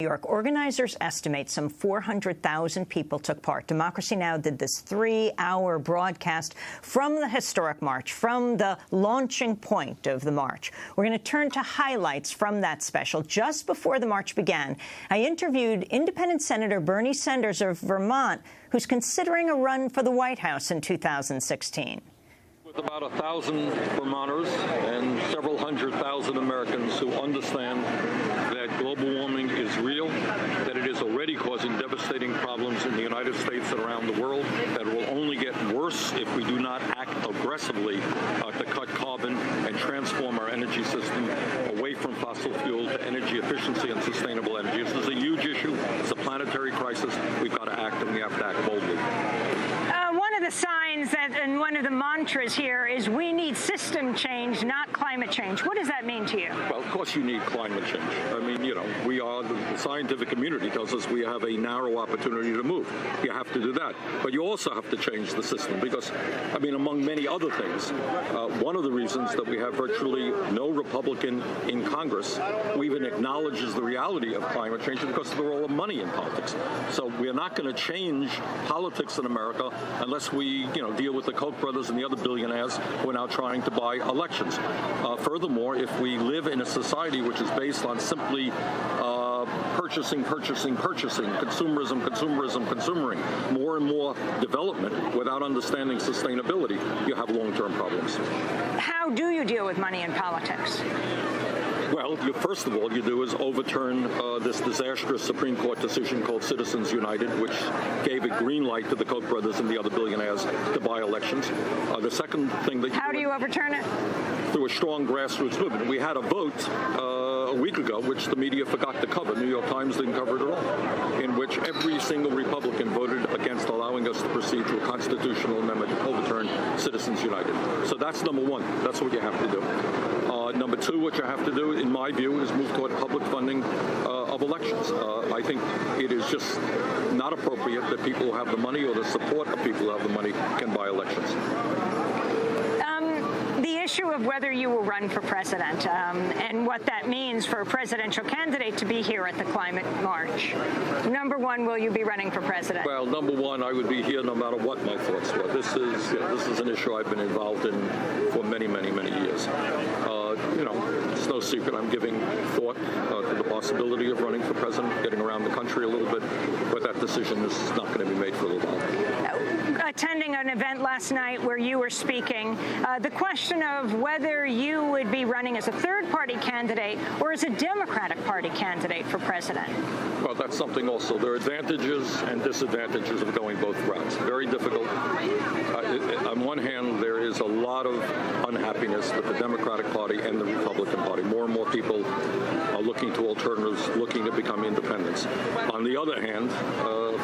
New York. Organizers estimate some 400,000 people took part. Democracy Now! Did this 3-hour broadcast from the historic march, from the launching point of the march. We're going to turn to highlights from that special. Just before the march began, I interviewed Independent Senator Bernie Sanders of Vermont, who's considering a run for the White House in 2016. With about 1,000 Vermonters and several 100,000 Americans who understand that global warming is real, that it is already causing devastating problems in the United States and around the world, that it will only get worse if we do not act aggressively to cut carbon and transform our energy system away from fossil fuel to energy efficiency and sustainable energy. This is a huge issue. It's a planetary crisis. We've got to act, and we have to act boldly. One of the signs and one of the mantras here is we need system change, not climate change. What does that mean to you? Well, of course you need climate change. I mean, you know, the scientific community tells us we have a narrow opportunity to move. You have to do that. But you also have to change the system because, I mean, among many other things, one of the reasons that we have virtually no Republican in Congress who even acknowledges the reality of climate change is because of the role of money in politics. So we are not going to change politics in America unless we, deal with the Koch brothers and the other billionaires who are now trying to buy elections. Furthermore, if we live in a society which is based on simply purchasing, consumering, more and more development without understanding sustainability, you have long-term problems. How do you deal with money in politics? Well, first of all, you do is overturn this disastrous Supreme Court decision called Citizens United, which gave a green light to the Koch brothers and the other billionaires to buy elections. The second thing that How do you overturn it? Through a strong grassroots movement. We had a vote a week ago, which the media forgot to cover. New York Times didn't cover it at all, in which every single Republican voted against allowing us to proceed to a constitutional amendment to overturn Citizens United. So that's number one. That's what you have to do. Number two, what you have to do, in my view, is move toward public funding of elections. I think it is just not appropriate that people who have the money or the support of people who have the money can buy elections. The issue of whether you will run for president and what that means for a presidential candidate to be here at the climate march. Number one, will you be running for president? Well, number one, I would be here no matter what my thoughts were. This is an issue I've been involved in for many, many, many years. It's no secret I'm giving thought to the possibility of running for president, getting around the country a little bit, but that decision is not going to be made for a little while. Attending an event last night where you were speaking, the question of whether you would be running as a third-party candidate or as a Democratic Party candidate for president. Well, that's something also. There are advantages and disadvantages of going both routes. Very difficult. On one hand, there is a lot of unhappiness with the Democratic Party and the Republican Party. More and more people are looking to alternatives, looking to become independents. On the other hand,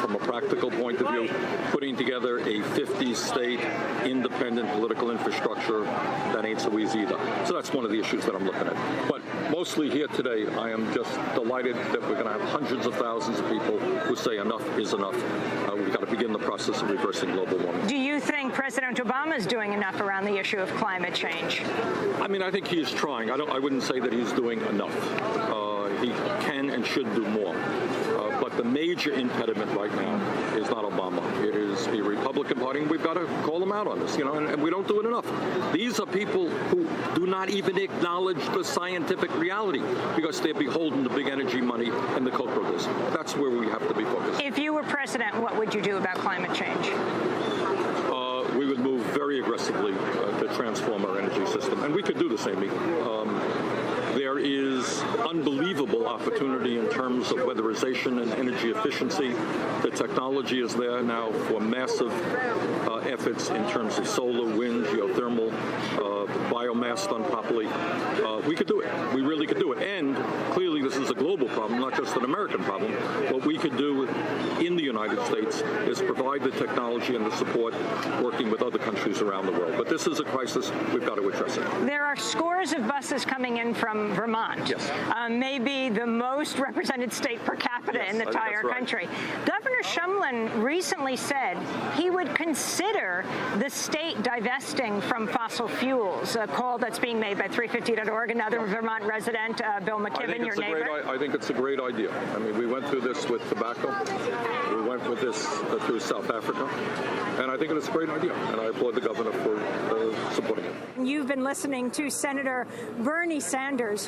from a practical point of view, putting together a 50-state independent political infrastructure, that ain't so easy either. So that's one of the issues that I'm looking at. But mostly here today, I am just delighted that we're going to have hundreds of thousands of people who say enough is enough. We've got to begin the process of reversing global warming. Do you think President Obama is doing enough around the issue of climate change? I mean, I think he is trying. I wouldn't say that he's doing enough. He can and should do more. But the major impediment right now is not Obama. It is the Republican Party, and we've got to call them out on this, and we don't do it enough. These are people who do not even acknowledge the scientific reality because they're beholden to big energy money and the Koch brothers. That's where we have to be focused. If you were president, what would you do about climate change? We would move very aggressively to transform our energy system, and we could do the same. There is unbelievable opportunity in terms of weatherization and energy efficiency. The technology is there now for massive efforts in terms of solar, wind, geothermal, biomass done properly. We could do it. We really could do it. And clearly this is a global problem, not just an American problem. What we could do in the United States is provide the technology and the support working with other countries around the world. But this is a crisis. We've got to address it. There are scores of buses coming in from Vermont. Yes. Maybe the most represented state per capita in the entire country. Governor Shumlin recently said he would consider the state divesting from fossil fuels, a call that's being made by 350.org, another Vermont resident, Bill McKibben, your neighbor. I think it's a great idea. I mean, we went through this with tobacco. We went with this through South Africa. And I think it's a great idea. And I applaud the governor for supporting it. You've been listening to Senator Bernie Sanders.